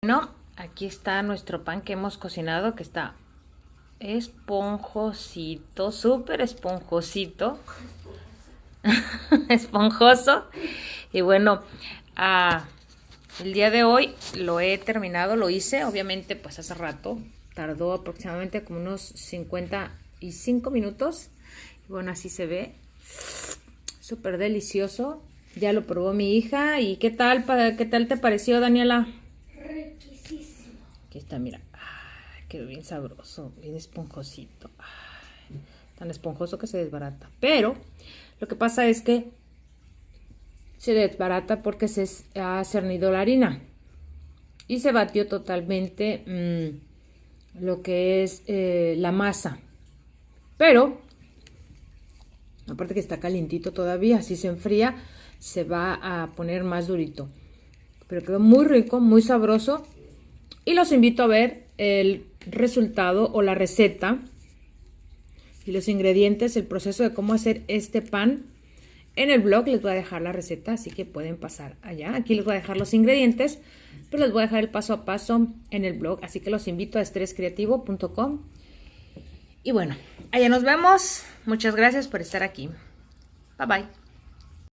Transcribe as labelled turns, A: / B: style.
A: Bueno, aquí está nuestro pan que hemos cocinado, que está esponjosito, súper esponjosito, esponjoso. Y bueno, el día de hoy lo he terminado, lo hice, obviamente pues hace rato, tardó aproximadamente como unos 55 minutos. Y bueno, así se ve, súper delicioso. Ya lo probó mi hija. ¿Y qué tal te pareció, Daniela?
B: Riquísimo.
A: Aquí está, mira. Ay, quedó bien sabroso, bien esponjosito. Ay, tan esponjoso que se desbarata. Pero lo que pasa es que se desbarata porque se ha cernido la harina. Y se batió totalmente lo que es la masa. Pero, aparte que está calientito todavía, si se enfría, se va a poner más durito. Pero quedó muy rico, muy sabroso. Y los invito a ver el resultado o la receta y los ingredientes, el proceso de cómo hacer este pan. En el blog les voy a dejar la receta, así que pueden pasar allá. Aquí les voy a dejar los ingredientes, pero les voy a dejar el paso a paso en el blog. Así que los invito a estréscreativo.com. Y bueno, allá nos vemos. Muchas gracias por estar aquí. Bye bye.